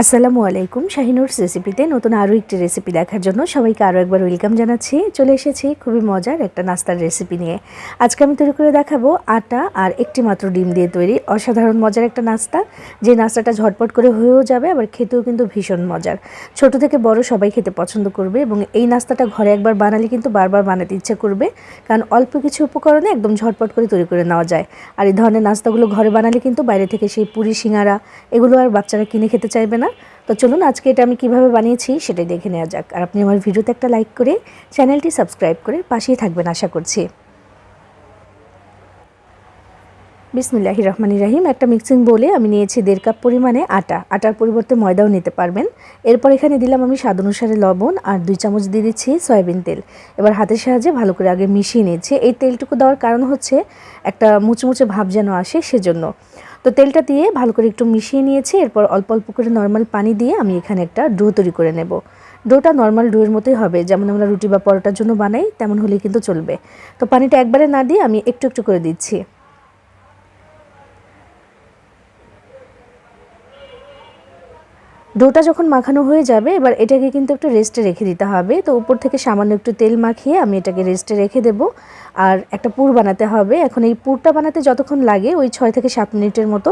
আসসালামু আলাইকুম। শাহিনুরস রেসিপিতে নতুন আরও একটি রেসিপি দেখার জন্য সবাইকে আরও একবার ওয়েলকাম জানাচ্ছি। চলে এসেছি খুবই মজার একটা নাস্তার রেসিপি নিয়ে। আজকে আমি তৈরি করে দেখাবো আটা আর একটি মাত্র ডিম দিয়ে তৈরি অসাধারণ মজার একটা নাস্তা। যে নাস্তাটা ঝটপট করে হয়েও যাবে, আবার খেতেও কিন্তু ভীষণ মজার। ছোট থেকে বড় সবাই খেতে পছন্দ করবে এবং এই নাস্তাটা ঘরে একবার বানালে কিন্তু বারবার বানাতে ইচ্ছা করবে, কারণ অল্প কিছু উপকরণে একদম ঝটপট করে তৈরি করে নেওয়া যায়। আর এই ধরনের নাস্তাগুলো ঘরে বানালে কিন্তু বাইরে থেকে সেই পুরি সিঙ্গারা এগুলো আর বাচ্চারা কিনে খেতে চাইবে না। তো চলুন আজকে এটা আমি কিভাবে বানিয়েছি সেটাই দেখে নেওয়া যাক। আর আপনি আমার ভিডিওতে একটা লাইক করে চ্যানেলটি সাবস্ক্রাইব করে পাশেই থাকবেন আশা করছি। বিসমিল্লাহির রহমানির রহিম। একটা মিক্সিং বোলে আমি নিয়েছি 1.5 কাপ পরিমাণে আটার পরিবর্তে ময়দাও নিতে পারবেন। এরপর এখানে দিলাম আমি স্বাদ অনুসারে লবণ আর 2 চামচ দিয়ে দিচ্ছি সয়াবিন তেল। এবার হাতের সাহায্যে ভালো করে আগে মিশিয়ে নিচ্ছি। এই তেলটুকু দেওয়ার কারণ হচ্ছে একটা মুচমুচে ভাব যেন আসে সেজন্য। তো তেলটা দিয়ে ভালো করে একটু মিশিয়ে নিয়েছি। এরপর অল্প অল্প করে নর্মাল পানি দিয়ে আমি এখানে একটা ডো তৈরি করে নেব। ডোটা নর্মাল ডোয়ের মতোই হবে, যেমন আমরা রুটি বা পরোটার জন্য বানাই তেমন হলেই কিন্তু চলবে। তো পানিটা একবারে না দিয়ে আমি একটু একটু করে দিচ্ছি। ডোটা যখন মাখানো হয়ে যাবে, এবার এটাকে কিন্তু একটু রেস্টে রেখে দিতে হবে। তো উপর থেকে সামান্য একটু তেল মাখিয়ে আমি এটাকে রেস্টে রেখে দেব। আর একটা পুর বানাতে হবে। এখন এই পুরটা বানাতে যতক্ষণ লাগে ওই 6 থেকে 7 মিনিটের মতো।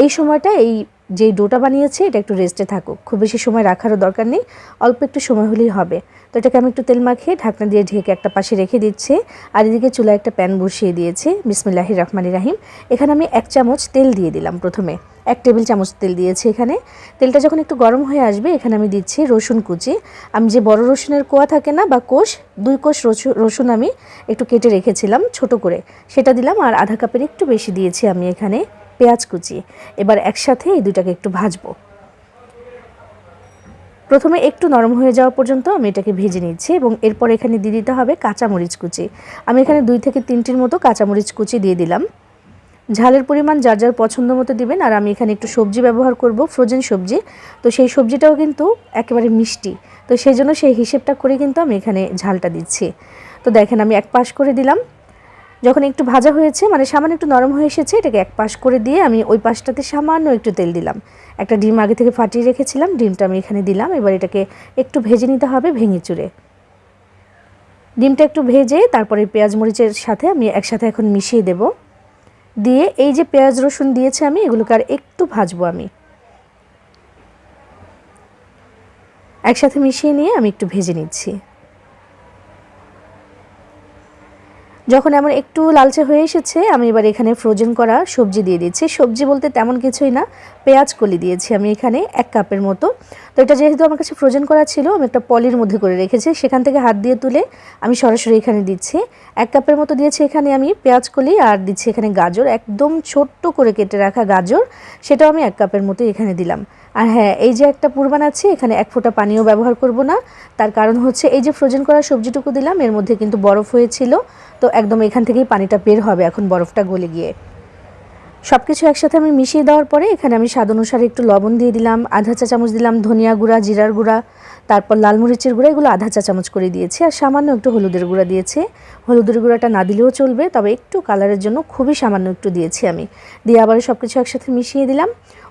এই সময়টা এই যে ডোটা বানিয়েছি এটা একটু রেস্টে থাকুক, খুব বেশি সময় রাখারও দরকার নেই, অল্প একটু সময় হলেই হবে। তো এটাকে আমি একটু তেল মাখিয়ে ঢাকনা দিয়ে ঢেকে একটা পাশে রেখে দিচ্ছি। আর এদিকে চুলায় একটা প্যান বসিয়ে দিয়েছি। বিসমিল্লাহির রহমানির রহিম। এখানে আমি 1 চামচ তেল দিয়ে দিলাম। প্রথমে 1 টেবিল চামচ তেল দিয়েছি এখানে। তেলটা যখন একটু গরম হয়ে আসবে এখানে আমি দিচ্ছি রসুন কুচি। আমি যে বড় রসুনের কোয়া থাকে না বা কোষ, 2 কোষ রসুন আমি একটু কেটে রেখেছিলাম ছোট করে, সেটা দিলাম। আর আধা কাপের একটু বেশি দিয়েছি আমি এখানে পেঁয়াজ কুচি। এবার একসাথে এই দুটাকে একটু ভাজবো। প্রথমে একটু নরম হয়ে যাওয়া পর্যন্ত আমি এটাকে ভেজে নিচ্ছি এবং এরপর এখানে দিয়ে দিতে হবে কাঁচামরিচ কুচি। আমি এখানে 2 থেকে 3টির মতো কাঁচামরিচ কুচি দিয়ে দিলাম। ঝালের পরিমাণ যার যার পছন্দ মতো দিবেন। আর আমি এখানে একটু সবজি ব্যবহার করব, ফ্রোজেন সবজি। তো সেই সবজিটাও কিন্তু একেবারে মিষ্টি, তো সেই জন্য সেই হিসেবটা করে কিন্তু আমি এখানে ঝালটা দিচ্ছি। তো দেখেন আমি এক পাশ করে দিলাম। যখন একটু ভাজা হয়েছে, মানে সামান্য একটু নরম হয়ে এসেছে, এটাকে এক পাশ করে দিয়ে আমি ওই পাশটাতে সামান্য একটু তেল দিলাম। একটা ডিম আগে থেকে ফাটিয়ে রেখেছিলাম, ডিমটা আমি এখানে দিলাম। এবার এটাকে একটু ভেজে নিতে হবে ভেঙে চুরে। ডিমটা একটু ভেজে তারপরে পেঁয়াজ মরিচের সাথে আমি একসাথে এখন মিশিয়ে দেব। দিয়ে এই যে পেঁয়াজ রসুন দিয়েছে আমি এগুলোকে আর একটু ভাজবো। আমি একসাথে মিশিয়ে নিয়ে আমি একটু ভেজে নিচ্ছি। যখন এমন একটু লালচে হয়ে এসেছে আমি এবার এখানে ফ্রোজেন করা সবজি দিয়ে দিচ্ছি। সবজি বলতে তেমন কিছুই না, পেঁয়াজ কলি দিয়েছি আমি এখানে 1 কাপের মতো। তো এটা যেহেতু আমার কাছে ফ্রোজেন করা ছিল, আমি একটা পলির মধ্যে করে রেখেছি, সেখান থেকে হাত দিয়ে তুলে আমি সরাসরি এখানে দিচ্ছি। 1 কাপের মতো দিয়েছি এখানে আমি পেঁয়াজ কলি, আর দিচ্ছি এখানে গাজর, একদম ছোট্ট করে কেটে রাখা গাজর, সেটাও আমি 1 কাপের মতো এখানে দিলাম। আর হ্যাঁ, এই যে একটা পুর বানাচ্ছি এখানে 1 ফোঁটা পানিও ব্যবহার করব না। তার কারণ হচ্ছে এই যে ফ্রোজেন করা সবজিটুকু দিলাম এর মধ্যে কিন্তু বরফ হয়েছিল, তো একদম এখান থেকেই পানিটা বের হবে এখন বরফটা গলে গিয়ে। সব কিছু একসাথে আমি মিশিয়ে দেওয়ার পরে এখানে আমি স্বাদ অনুসারে একটু লবণ দিয়ে দিলাম, আধা চা চামচ দিলাম ধনিয়া গুঁড়া, জিরার গুঁড়া, তারপর লাল মরিচের গুঁড়া, এগুলো আধা চা চামচ করে দিয়েছি। আর সামান্য একটু হলুদের গুঁড়া দিয়েছি। হলুদের গুঁড়াটা না দিলেও চলবে, তবে একটু কালারের জন্য খুবই সামান্য একটু দিয়েছি আমি। দিয়ে আবার সব কিছু একসাথে মিশিয়ে দিলাম।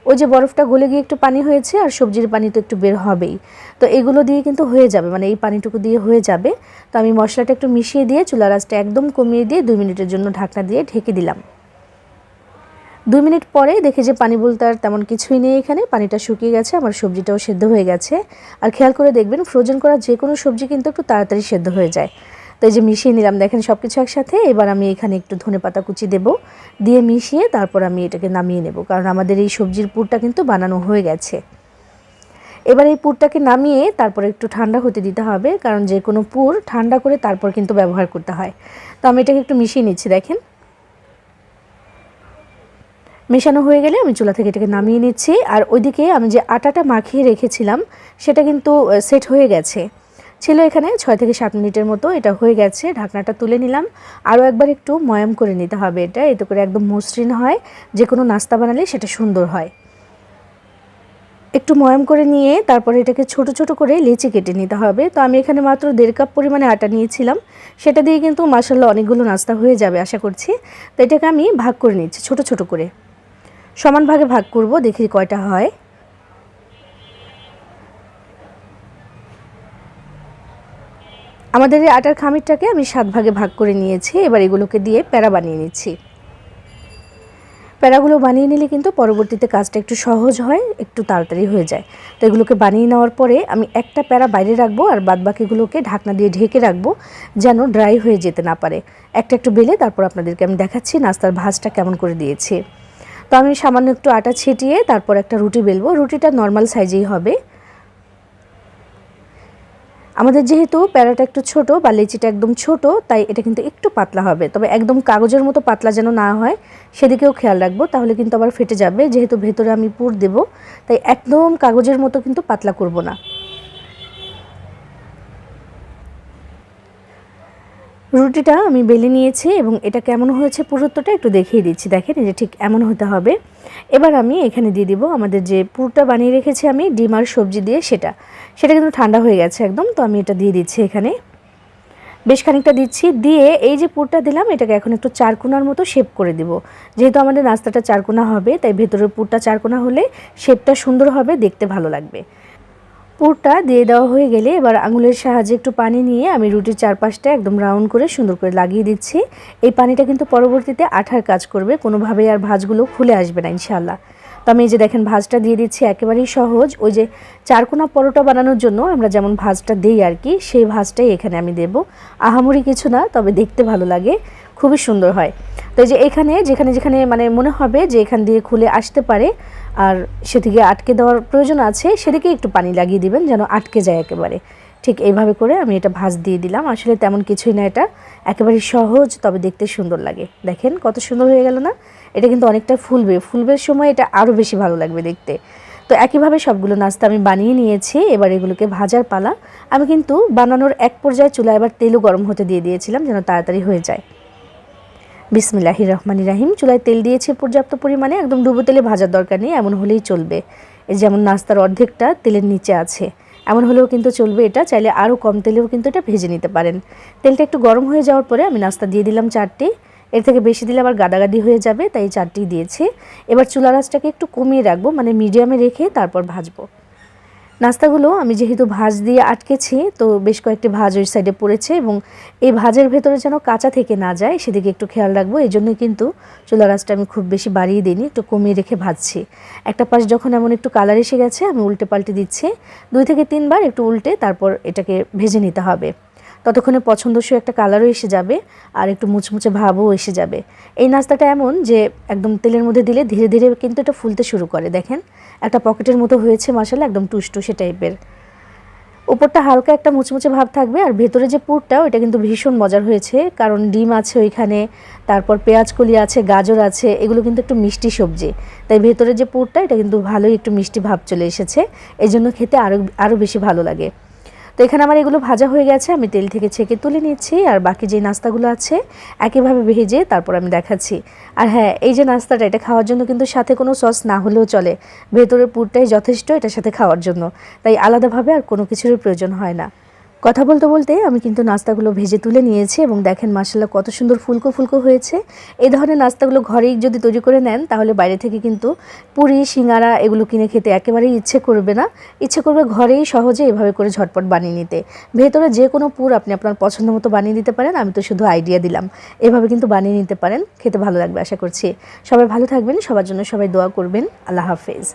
ওই যে বরফটা গলে গিয়ে একটু পানি হয়েছে আর সবজির পানি তো একটু বের হবেই, তো এগুলো দিয়ে কিন্তু হয়ে যাবে, মানে এই পানিটুকু দিয়ে হয়ে যাবে। তো আমি মশলাটা একটু মিশিয়ে দিয়ে চুলার আঁচটা একদম কমিয়ে দিয়ে 2 মিনিটের জন্য ঢাকনা দিয়ে ঢেকে দিলাম। 2 মিনিট পরে দেখে যে পানি বলতে আর তেমন কিছুই নেই, এখানে পানিটা শুকিয়ে গেছে, আমার সবজিটাও সেদ্ধ হয়ে গেছে। আর খেয়াল করে দেখবেন ফ্রোজেন করা যে কোনো সবজি কিন্তু একটু তাড়াতাড়ি সেদ্ধ হয়ে যায়। তো এই যে মিশিয়ে নিলাম, দেখেন সব কিছু একসাথে। এবার আমি এখানে একটু ধনেপাতা কুচি দেব, দিয়ে মিশিয়ে তারপর আমি এটাকে নামিয়ে নেব, কারণ আমাদের এই সবজির পুরটা কিন্তু বানানো হয়ে গেছে। এবার এই পুরটাকে নামিয়ে তারপরে একটু ঠান্ডা হতে দিতে হবে, কারণ যে কোনো পুর ঠান্ডা করে তারপর কিন্তু ব্যবহার করতে হয়। তো আমি এটাকে একটু মিশিয়ে নিচ্ছি। দেখেন মেশানো হয়ে গেলে আমি চুলা থেকে এটাকে নামিয়ে নিচ্ছি। আর ওইদিকে আমি যে আটাটা মাখিয়ে রেখেছিলাম সেটা কিন্তু সেট হয়ে গেছে, ছিল এখানে 6 থেকে 7 মিনিটের মতো। এটা হয়ে গেছে, ঢাকনাটা তুলে নিলাম। আরও একবার একটু ময়াম করে নিতে হবে এটা, এতে করে একদম মসৃণ হয়, যে কোনো নাস্তা বানালে সেটা সুন্দর হয়। একটু ময়াম করে নিয়ে তারপরে এটাকে ছোট ছোট করে লেচি কেটে নিতে হবে। তো আমি এখানে মাত্র 1.5 কাপ পরিমাণে আটা নিয়েছিলাম, সেটা দিয়ে কিন্তু মাশাআল্লাহ অনেকগুলো নাস্তা হয়ে যাবে আশা করছি। তো এটাকে আমি ভাগ করে নিচ্ছি ছোট ছোট করে, সমান ভাগে ভাগ করব, দেখি কয়টা হয়। আমাদের এই আটার খামিরটাকে আমি 7 ভাগে ভাগ করে নিয়েছি। এবার এগুলোকে দিয়ে প্যারা বানিয়ে নিচ্ছি। প্যারাগুলো বানিয়ে নিলে কিন্তু পরবর্তীতে কাজটা একটু সহজ হয়, একটু তাড়াতাড়ি হয়ে যায়। তো এগুলোকে বানিয়ে নেওয়ার পরে আমি একটা প্যারা বাইরে রাখবো আর বাদবাকিগুলোকে ঢাকনা দিয়ে ঢেকে রাখবো, যেন ড্রাই হয়ে যেতে না পারে। একটা একটু বেলে তারপর আপনাদেরকে আমি দেখাচ্ছি নাস্তার ভাঁজটা কেমন করে দিয়েছি। তো আমি সামান্য একটু আটা ছিটিয়ে তারপর একটা রুটি বেলবো। রুটিটা নর্মাল সাইজেই হবে। আমাদের যেহেতু প্যারাটা একটু ছোট বা লেচিটা একদম ছোট, তাই এটা কিন্তু একটু পাতলা হবে, তবে একদম কাগজের মতো পাতলা যেন না হয় সেদিকেও খেয়াল রাখবো, তাহলে কিন্তু আবার ফেটে যাবে। যেহেতু ভেতরে আমি পুর দেব, তাই একদম কাগজের মতো কিন্তু পাতলা করব না। রুটিটা আমি বেলে নিয়েছি এবং এটা কেমন হয়েছে পুরুত্বটা একটু দেখিয়ে দিচ্ছি। দেখেন এই যে ঠিক এমন হতে হবে। এবার আমি এখানে দিয়ে দিব আমাদের যে পুরটা বানিয়ে রেখেছি আমি ডিম আর সবজি দিয়ে, সেটা কিন্তু ঠান্ডা হয়ে গেছে একদম। তো আমি এটা দিয়ে দিচ্ছি এখানে, বেশ খানিকটা দিচ্ছি। দিয়ে এই যে পুরটা দিলাম এটাকে এখন একটু চারকোনার মতো শেপ করে দিব। যেহেতু আমাদের নাস্তাটা চারকোনা হবে, তাই ভেতরের পুরটা চারকোনা হলে শেপটা সুন্দর হবে, দেখতে ভালো লাগবে। পুরটা দিয়ে দেওয়া হয়ে গেলে এবার আঙুলের সাহায্যে একটু পানি নিয়ে আমি রুটির চারপাশটা একদম রাউন্ড করে সুন্দর করে লাগিয়ে দিচ্ছি। এই পানিটা কিন্তু পরবর্তীতে আঠার কাজ করবে, কোনোভাবেই আর ভাঁজগুলো খুলে আসবে না ইনশাআল্লাহ। তো আমি এই যে দেখেন ভাঁজটা দিয়ে দিচ্ছি, একেবারেই সহজ। ওই যে চারকোনা পরোটা বানানোর জন্য আমরা যেমন ভাঁজটা দিই আর কি, সেই ভাঁজটাই এখানে আমি দেব। আহামরি কিছু না, তবে দেখতে ভালো লাগে, খুবই সুন্দর হয়। তো এই যে এখানে যেখানে যেখানে মানে মনে হবে যে এখান দিয়ে খুলে আসতে পারে আর সেদিকে আটকে দেওয়ার প্রয়োজন আছে, সেদিকে একটু পানি লাগিয়ে দিবেন যেন আটকে যায় একেবারে। ঠিক এইভাবে করে আমি এটা ভাঁজ দিয়ে দিলাম। আসলে তেমন কিছুই না, এটা একেবারে সহজ, তবে দেখতে সুন্দর লাগে। দেখেন কত সুন্দর হয়ে গেল না? এটা কিন্তু অনেকটা ফুলবের সময় এটা আরও বেশি ভালো লাগবে দেখতে। তো একইভাবে সবগুলো নাস্তা আমি বানিয়ে নিয়েছি। এবার এগুলোকে ভাজার পালা। আমি কিন্তু বানানোর এক পর্যায়ে চুলায় এবার তেলও গরম হতে দিয়ে দিয়েছিলাম যেন তাড়াতাড়ি হয়ে যায়। বিসমিল্লাহির রহমানির রহিম। চুলায় তেল দিয়েছি পর্যাপ্ত পরিমাণে, একদম ডুবো তেলে ভাজার দরকার নেই, এমন হলেই চলবে। এই যেমন নাস্তার অর্ধেকটা তেলের নিচে আছে, এমন হলেও কিন্তু চলবে। এটা চাইলে আরও কম তেলেও কিন্তু এটা ভেজে নিতে পারেন। তেলটা একটু গরম হয়ে যাওয়ার পরে আমি নাস্তা দিয়ে দিলাম 4টি। এর থেকে বেশি দিলে আবার গাদাগাদি হয়ে যাবে, তাই 4টি দিয়েছি। এবার চুলার আঁচটাকে একটু কমিয়ে রাখবো, মানে মিডিয়ামে রেখে তারপর ভাজবো। নাস্তাগুলো আমি যেহেতু ভাঁজ দিয়ে আটকেছি, তো বেশ কয়েকটি ভাঁজ ওই সাইডে পড়েছে এবং এই ভাঁজের ভেতরে যেন কাঁচা থেকে না যায় সেদিকে একটু খেয়াল রাখবো। এই জন্যই কিন্তু চুলার আঁচটা আমি খুব বেশি বাড়িয়ে দিইনি, একটু কমিয়ে রেখে ভাজছি। একটা পাশ যখন এমন একটু কালার এসে গেছে, আমি উল্টে পাল্টে দিচ্ছি। 2 থেকে 3 বার একটু উল্টে তারপর এটাকে ভেজে নিতে হবে। ততক্ষণে পছন্দসই একটা কালারও এসে যাবে আর একটু মুচমুচে ভাবও এসে যাবে। এই নাস্তাটা এমন যে একদম তেলের মধ্যে দিলে ধীরে ধীরে কিন্তু এটা ফুলতে শুরু করে। দেখেন একটা পকেটের মতো হয়েছে মাশাআল্লাহ, একদম টুসটুসে টাইপের। উপরটা হালকা একটা মুচমুচে ভাব থাকবে আর ভেতরে যে পুরটা ওটা কিন্তু ভীষণ মজার হয়েছে, কারণ ডিম আছে ওইখানে, তারপর পেঁয়াজ কলি আছে, গাজর আছে, এগুলো কিন্তু একটু মিষ্টি সবজি, তাই ভেতরে যে পুরটা এটা কিন্তু ভালোই একটু মিষ্টি ভাব চলে এসেছে। এই জন্য খেতে আরও বেশি ভালো লাগে। তো এখানে আমার এগুলো ভাজা হয়ে গেছে, আমি তেল থেকে ছেঁকে তুলে নিচ্ছি। আর বাকি যে নাস্তাগুলো আছে একইভাবে ভেজে তারপর আমি দেখাচ্ছি। আর হ্যাঁ, এই যে নাস্তাটা, এটা খাওয়ার জন্য কিন্তু সাথে কোনো সস না হলেও চলে, ভেতরের পুরটাই যথেষ্ট এটার সাথে খাওয়ার জন্য, তাই আলাদাভাবে আর কোনো কিছুর প্রয়োজন হয় না। কথা বলতে বলতে আমি কিন্তু নাস্তাগুলো ভেজে তুলে নিয়েছি এবং দেখেন মাশাআল্লাহ কত সুন্দর ফুলকো ফুলকো হয়েছে। এই ধরনের নাস্তাগুলো ঘরেই যদি তৈরি করে নেন, তাহলে বাইরে থেকে কিন্তু পুরি সিঙ্গারা এগুলো কিনে খেতে একেবারেই ইচ্ছে করবে না। ইচ্ছে করবে ঘরেই সহজে এভাবে করে ঝটপট বানিয়ে নিতে। ভেতরে যে কোনো পুর আপনি আপনার পছন্দ মতো বানিয়ে দিতে পারেন, আমি তো শুধু আইডিয়া দিলাম। এভাবে কিন্তু বানিয়ে নিতে পারেন, খেতে ভালো লাগবে আশা করছি। সবাই ভালো থাকবেন, সবার জন্য সবাই দোয়া করবেন। আল্লাহ হাফেজ।